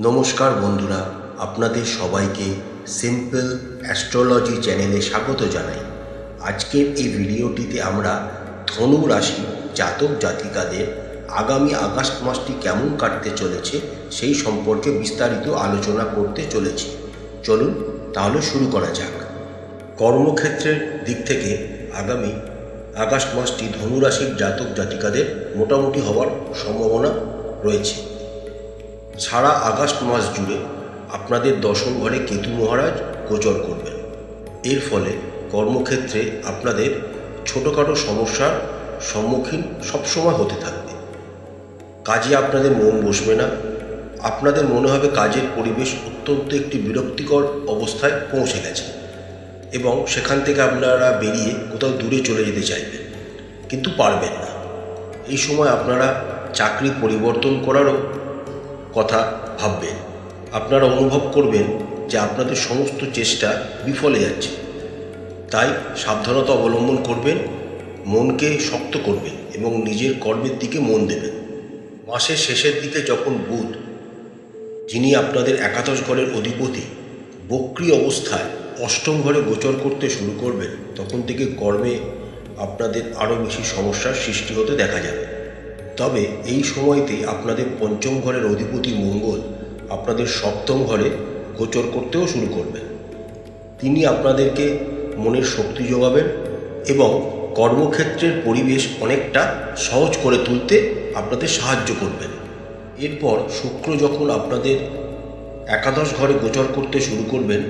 নমস্কার বন্ধুরা, আপনাদের সবাইকে সিম্পল অ্যাস্ট্রোলজি চ্যানেলে স্বাগত জানাই। আজকের এই ভিডিওটিতে আমরা ধনু রাশি জাতক জাতিকাদের আগামী আগস্ট মাসটি কেমন কাটতে চলেছে সেই সম্পর্কে বিস্তারিত আলোচনা করতে চলেছি। চলুন তাহলে শুরু করা যাক। কর্মক্ষেত্রের দিক থেকে আগামী আগস্ট মাসটি ধনু রাশির জাতক জাতিকাদের মোটামুটি হওয়ার সম্ভাবনা রয়েছে। সারা আগস্ট মাস জুড়ে আপনাদের দশম ঘরে কেতু মহারাজ গোচর করবেন। এর ফলে কর্মক্ষেত্রে আপনাদের ছোটোখাটো সমস্যার সম্মুখীন সবসময় হতে থাকবে। কাজে আপনাদের মন বসবে না, আপনাদের মনে হবে কাজের পরিবেশ অত্যন্ত একটি বিরক্তিকর অবস্থায় পৌঁছে গেছে এবং সেখান থেকে আপনারা বেরিয়ে কোথাও দূরে চলে যেতে চাইবেন, কিন্তু পারবেন না। এই সময় আপনারা চাকরি পরিবর্তন করারও কথা ভাববেন। আপনারা অনুভব করবেন যে আপনাদের সমস্ত চেষ্টা বিফলে যাচ্ছে। তাই সাবধানতা অবলম্বন করবেন, মনকে শক্ত করবেন এবং নিজের কর্মের দিকে মন দেবেন। মাসের শেষের দিকে যখন বুধ, যিনি আপনাদের একাদশ ঘরের অধিপতি, বক্রী অবস্থায় অষ্টম ঘরে গোচর করতে শুরু করবেন, তখন থেকে কর্মে আপনাদের আরও বেশি সমস্যার সৃষ্টি হতে দেখা যাবে। তবে এই সময়তে আপনাদের পঞ্চম ঘরের অধিপতি মঙ্গল আপনাদের সপ্তম ঘরে গোচর করতেও শুরু করবেন। তিনি আপনাদেরকে মনের শক্তি যোগাবেন এবং কর্মক্ষেত্রের পরিবেশ অনেকটা সহজ করে তুলতে আপনাদের সাহায্য করবেন। এরপর শুক্র যখন আপনাদের একাদশ ঘরে গোচর করতে শুরু করবেন,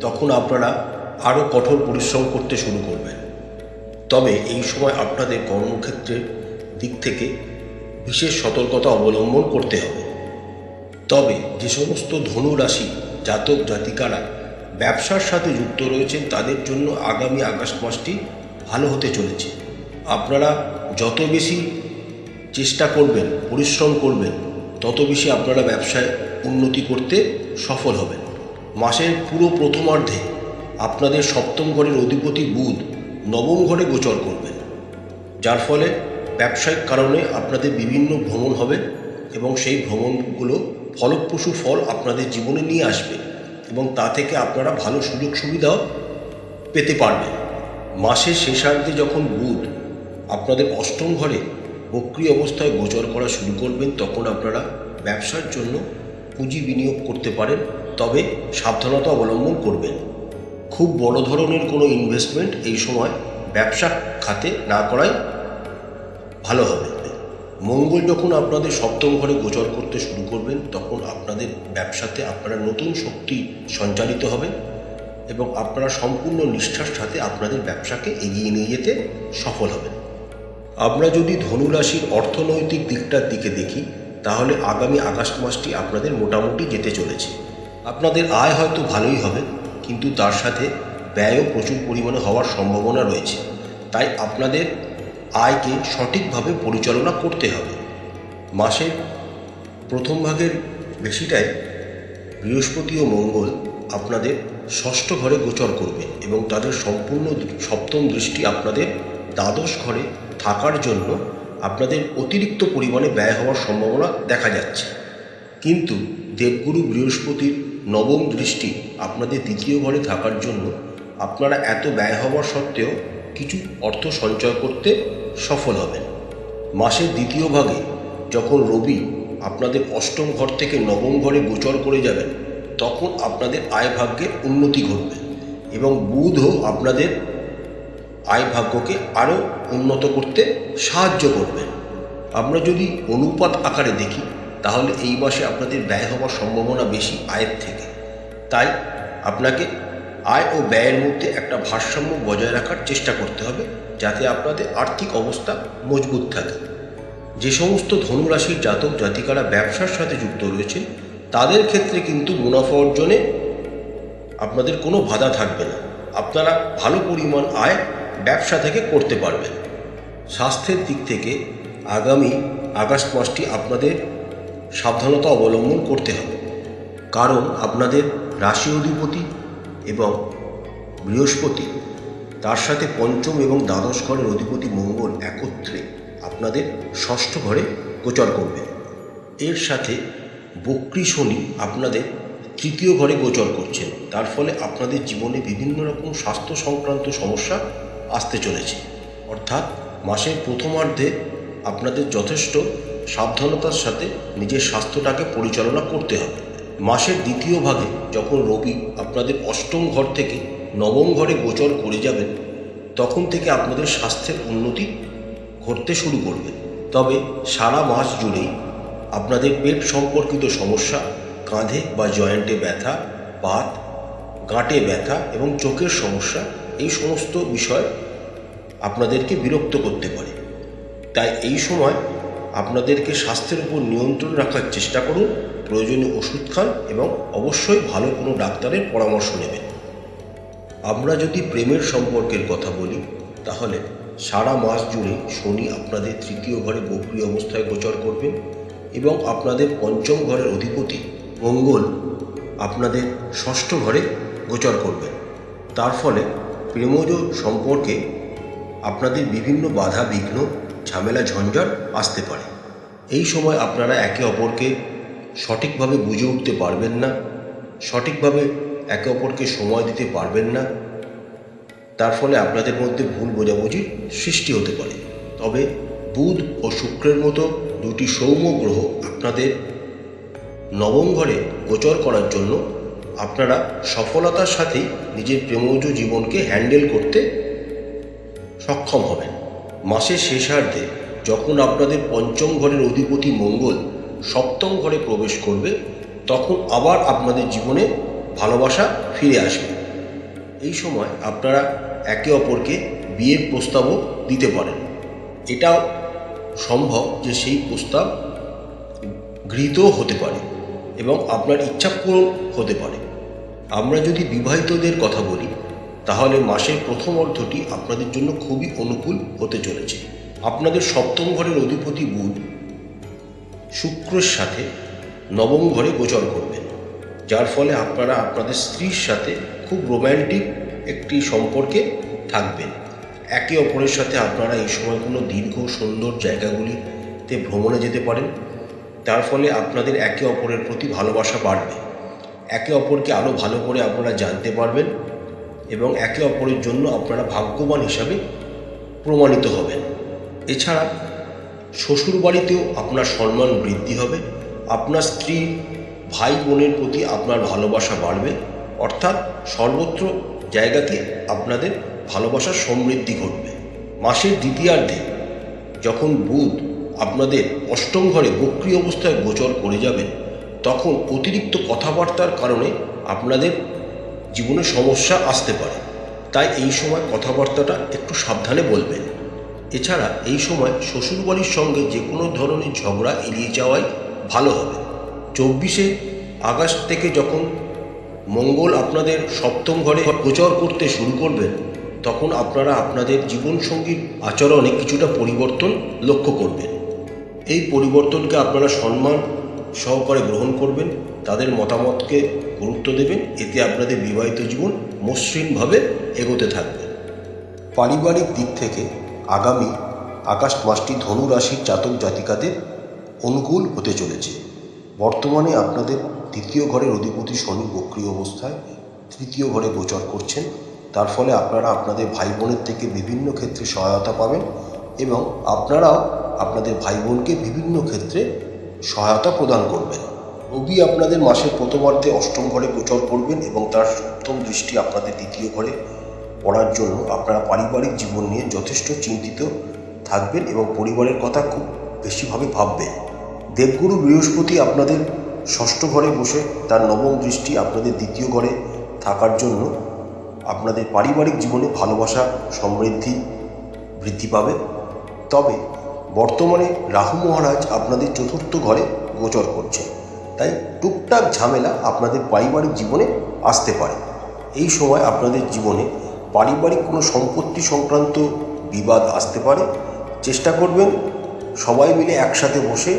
তখন আপনারা আরও কঠোর পরিশ্রম করতে শুরু করবেন। তবে এই সময় আপনাদের কর্মক্ষেত্রের দিক থেকে বিশেষ সতর্কতা অবলম্বন করতে হবে। তবে যে সমস্ত ধনু রাশি জাতক জাতিকারা ব্যবসার সাথে যুক্ত রয়েছেন, তাদের জন্য আগামী আগস্ট মাসটি ভালো হতে চলেছে। আপনারা যত বেশি চেষ্টা করবেন, পরিশ্রম করবেন, তত বেশি আপনারা ব্যবসায় উন্নতি করতে সফল হবেন। মাসের পুরো প্রথমার্ধে আপনাদের সপ্তম ঘরের অধিপতি বুধ নবম ঘরে গোচর করবেন, যার ফলে ব্যবসায়িক কারণে আপনাদের বিভিন্ন ভ্রমণ হবে এবং সেই ভ্রমণগুলো ফলপ্রসূ ফল আপনাদের জীবনে নিয়ে আসবে এবং তা থেকে আপনারা ভালো সুযোগ সুবিধাও পেতে পারবেন। মাসের শেষার্ধে যখন বুধ আপনাদের অষ্টম ঘরে বক্রী অবস্থায় গোচর করা শুরু করবেন, তখন আপনারা ব্যবসার জন্য পুঁজি বিনিয়োগ করতে পারেন, তবে সাবধানতা অবলম্বন করবেন। খুব বড় ধরনের কোনো ইনভেস্টমেন্ট এই সময় ব্যবসা খাতে না করাই ভালো হবে। মঙ্গল যখন আপনাদের সপ্তম ঘরে গোচর করতে শুরু করবেন, তখন আপনাদের ব্যবসাতে আপনারা নতুন শক্তি সঞ্চারিত হবে এবং আপনারা সম্পূর্ণ নিষ্ঠার সাথে আপনাদের ব্যবসাকে এগিয়ে নিয়ে যেতে সফল হবেন। আমরা যদি ধনু রাশির অর্থনৈতিক দিকটার দিকে দেখি, তাহলে আগামী আগস্ট মাসটি আপনাদের মোটামুটি যেতে চলেছে। আপনাদের আয় হয়তো ভালোই হবে, কিন্তু তার সাথে ব্যয়ও প্রচুর পরিমাণে হওয়ার সম্ভাবনা রয়েছে। তাই আপনাদের আয়কে সঠিকভাবে পরিচালনা করতে হবে। মাসের প্রথম ভাগের বেশিটাই বৃহস্পতি ও মঙ্গল আপনাদের ষষ্ঠ ঘরে গোচর করবে এবং তাদের সম্পূর্ণ সপ্তম দৃষ্টি আপনাদের দ্বাদশ ঘরে থাকার জন্য আপনাদের অতিরিক্ত পরিমাণে ব্যয় হওয়ার সম্ভাবনা দেখা যাচ্ছে। কিন্তু দেবগুরু বৃহস্পতির নবম দৃষ্টি আপনাদের দ্বিতীয় ঘরে থাকার জন্য আপনারা এত ব্যয় হওয়ার সত্ত্বেও কিছু অর্থ সঞ্চয় করতে সফল হবেন। মাসের দ্বিতীয় ভাগে যখন রবি আপনাদের অষ্টম ঘর থেকে নবম ঘরে গোচর করে যাবেন, তখন আপনাদের আয় ভাগ্যের উন্নতি ঘটবে এবং বুধও আপনাদের আয় ভাগ্যকে আরও উন্নত করতে সাহায্য করবেন। আমরা যদি অনুপাত আকারে দেখি, তাহলে এই মাসে আপনাদের ব্যয় হওয়ার সম্ভাবনা বেশি আয়ের থেকে। তাই আপনাকে আয় ও ব্যয়ের মধ্যে একটা ভারসাম্য বজায় রাখার চেষ্টা করতে হবে, যাতে আপনাদের আর্থিক অবস্থা মজবুত থাকে। যে সমস্ত ধনুরাশির জাতক জাতিকারা ব্যবসার সাথে যুক্ত রয়েছেন, তাদের ক্ষেত্রে কিন্তু মুনাফা অর্জনে আপনাদের কোনো বাধা থাকবে না। আপনারা ভালো পরিমাণ আয় ব্যবসা থেকে করতে পারবেন। স্বাস্থ্যের দিক থেকে আগামী আগস্ট মাসটি আপনাদের সাবধানতা অবলম্বন করতে হবে, কারণ আপনাদের রাশি অধিপতি এবং বৃহস্পতি, তার সাথে পঞ্চম এবং দ্বাদশ ঘরের অধিপতি মঙ্গল একত্রে আপনাদের ষষ্ঠ ঘরে গোচর করবে। এর সাথে বক্রী শনি আপনাদের তৃতীয় ঘরে গোচর করছেন। তার ফলে আপনাদের জীবনে বিভিন্ন রকম স্বাস্থ্য সংক্রান্ত সমস্যা আসতে চলেছে। অর্থাৎ মাসের প্রথমার্ধে আপনাদের যথেষ্ট সাবধানতার সাথে নিজের স্বাস্থ্যটাকে পরিচালনা করতে হবে। মাসের দ্বিতীয় ভাগে যখন রবি আপনাদের অষ্টম ঘর থেকে নবম ঘরে গোচর করে যাবেন, তখন থেকে আপনাদের স্বাস্থ্যের উন্নতি ঘটতে শুরু করবে। তবে সারা মাস জুড়েই আপনাদের পেট সম্পর্কিত সমস্যা, কাঁধে বা জয়েন্টে ব্যথা, বাত, গাঁটে ব্যথা এবং চোখের সমস্যা, এই সমস্ত বিষয় আপনাদেরকে বিরক্ত করতে পারে। তাই এই সময় আপনাদেরকে স্বাস্থ্যের উপর নিয়ন্ত্রণ রাখার চেষ্টা করুন, প্রয়োজনীয় ওষুধ খান এবং অবশ্যই ভালো কোনো ডাক্তারের পরামর্শ নেবেন। আমরা যদি প্রেমের সম্পর্কের কথা বলি, তাহলে সারা মাস জুড়ে শনি আপনাদের তৃতীয় ঘরে বক্রী অবস্থায় গোচর করবেন এবং আপনাদের পঞ্চম ঘরের অধিপতি মঙ্গল আপনাদের ষষ্ঠ ঘরে গোচর করবেন। তার ফলে প্রেমজ সম্পর্কে আপনাদের বিভিন্ন বাধা বিঘ্ন, ঝামেলা, ঝঞ্ঝাট আসতে পারে। এই সময় আপনারা একে অপরকে সঠিকভাবে বুঝে উঠতে পারবেন না, সঠিকভাবে একে অপরকে সময় দিতে পারবেন না। তার ফলে আপনাদের মধ্যে ভুল বোঝাবুঝির সৃষ্টি হতে পারে। তবে বুধ ও শুক্রের মতো দুটি সৌম্য গ্রহ আপনাদের নবম ঘরে গোচর করার জন্য আপনারা সফলতার সাথেই নিজের প্রেমজ জীবনকে হ্যান্ডেল করতে সক্ষম হবেন। মাসের শেষার্ধে যখন আপনাদের পঞ্চম ঘরের অধিপতি মঙ্গল সপ্তম ঘরে প্রবেশ করবে, তখন আবার আপনাদের জীবনে ভালোবাসা ফিরে আসবে। এই সময় আপনারা একে অপরকে বিয়ের প্রস্তাবও দিতে পারেন। এটাও সম্ভব যে সেই প্রস্তাব গৃহীতও হতে পারে এবং আপনার ইচ্ছা পূরণ হতে পারে। আমরা যদি বিবাহিতদের কথা বলি, তাহলে মাসের প্রথম অর্ধটি আপনাদের জন্য খুবই অনুকূল হতে চলেছে। আপনাদের সপ্তম ঘরের অধিপতি বুধ শুক্রের সাথে নবম ঘরে গোচর করবেন, যার ফলে আপনারা আপনাদের স্ত্রীর সাথে খুব রোম্যান্টিক একটি সম্পর্কে থাকবেন। একে অপরের সাথে আপনারা এই সময় কোনো দীর্ঘ সুন্দর জায়গাগুলিতে ভ্রমণে যেতে পারেন। তার ফলে আপনাদের একে অপরের প্রতি ভালোবাসা বাড়বে, একে অপরকে আরও ভালো করে আপনারা জানতে পারবেন এবং একে অপরের জন্য আপনারা ভাগ্যবান হিসাবে প্রমাণিত হবেন। এছাড়া শ্বশুরবাড়িতেও আপনার সম্মান বৃদ্ধি হবে, আপনার স্ত্রী, ভাই বোনের প্রতি আপনার ভালোবাসা বাড়বে। অর্থাৎ সর্বত্র জায়গাতে আপনাদের ভালোবাসার সমৃদ্ধি ঘটবে। মাসের দ্বিতীয়ার্ধে যখন বুধ আপনাদের অষ্টম ঘরে বক্রী অবস্থায় গোচর করে যাবেন, তখন অতিরিক্ত কথাবার্তার কারণে আপনাদের জীবনে সমস্যা আসতে পারে। তাই এই সময় কথাবার্তাটা একটু সাবধানে বলবেন। এছাড়া এই সময় শ্বশুরবাড়ির সঙ্গে যে কোনো ধরনের ঝগড়া এড়িয়ে যাওয়াই ভালো হবে। 24শে আগস্ট থেকে যখন মঙ্গল আপনাদের সপ্তম ঘরে গোচর করতে শুরু করবেন, তখন আপনারা আপনাদের জীবনসঙ্গীর আচরণে কিছুটা পরিবর্তন লক্ষ্য করবেন। এই পরিবর্তনকে আপনারা সম্মান সহকারে গ্রহণ করবেন, তাদের মতামতকে গুরুত্ব দেবেন। এতে আপনাদের বিবাহিত জীবন মসৃণভাবে এগোতে থাকবে। পারিবারিক দিক থেকে আগামী আগস্ট মাসটি ধনু রাশির জাতক জাতিকাদের অনুকূল হতে চলেছে। বর্তমানে আপনাদের দ্বিতীয় ঘরের অধিপতি শনি বক্রী অবস্থায় তৃতীয় ঘরে গোচর করছেন। তার ফলে আপনারা আপনাদের ভাই বোনের থেকে বিভিন্ন ক্ষেত্রে সহায়তা পাবেন এবং আপনারাও আপনাদের ভাই বোনকে বিভিন্ন ক্ষেত্রে সহায়তা প্রদান করবেন। রবি আপনাদের মাসের প্রথমার্ধে অষ্টম ঘরে গোচর করবেন এবং তার সপ্তম দৃষ্টি আপনাদের দ্বিতীয় ঘরে পড়ার জন্য আপনারা পারিবারিক জীবন নিয়ে যথেষ্ট চিন্তিত থাকবেন এবং পরিবারের কথা খুব বেশিভাবে ভাববেন। দেবগুরু বৃহস্পতি আপনাদের ষষ্ঠ ঘরে বসে তার নবম দৃষ্টি আপনাদের দ্বিতীয় ঘরে থাকার জন্য আপনাদের পারিবারিক জীবনে ভালোবাসা সমৃদ্ধি বৃদ্ধি পাবে। তবে বর্তমানে রাহু মহারাজ আপনাদের চতুর্থ ঘরে গোচর করছেন, তাই টুকটাক ঝামেলা আপনাদের পারিবারিক জীবনে আসতে পারে। এই সময় আপনাদের জীবনে পারিবারিক কোনো সম্পত্তি সংক্রান্ত বিবাদ আসতে পারে। চেষ্টা করবেন সবাই মিলে একসাথে বসে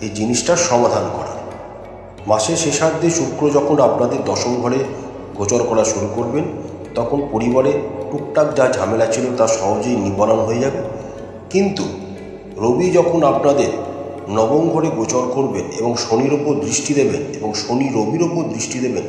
এই জিনিসটার সমাধান করার। মাসের শেষার্ধে শুক্র যখন আপনাদের দশম ঘরে গোচর করা শুরু করবেন, তখন পরিবারে টুকটাক যা ঝামেলা ছিল তা সহজেই নিবারণ হয়ে যাবে। কিন্তু রবি যখন আপনাদের নবম ঘরে গোচর করবেন এবং শনির ওপর দৃষ্টি দেবেন এবং শনি রবির ওপর দৃষ্টি দেবেন,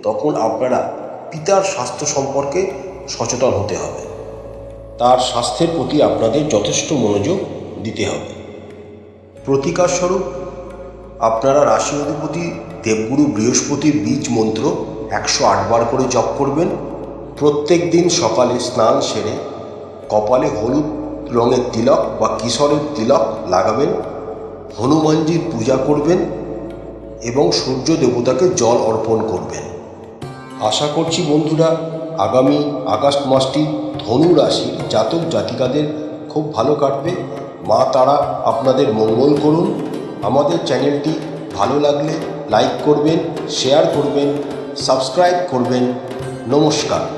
তখন আপনারা পিতার স্বাস্থ্য সম্পর্কে সচেতন হতে হবে। তার স্বাস্থ্যের প্রতি আপনাদের যথেষ্ট মনোযোগ দিতে হবে। প্রতিকারস্বরূপ আপনারা রাশি অধিপতি দেবগুরু বৃহস্পতির বীজ মন্ত্র 108 বার করে জপ করবেন। প্রত্যেক দিন সকালে স্নান সেরে কপালে হলুদ রঙের তিলক বা কিশোরের তিলক লাগাবেন, হনুমানজির পূজা করবেন এবং সূর্য দেবতাকে জল অর্পণ করবেন। আশা করছি বন্ধুরা, আগামী আগস্ট মাসটি ধনু রাশির জাতক জাতিকাদের খুব ভালো কাটবে। মা তারা আপনাদের মঙ্গল করুন। আমাদের চ্যানেলটি ভালো লাগলে লাইক করবেন, শেয়ার করবেন, সাবস্ক্রাইব করবেন। নমস্কার।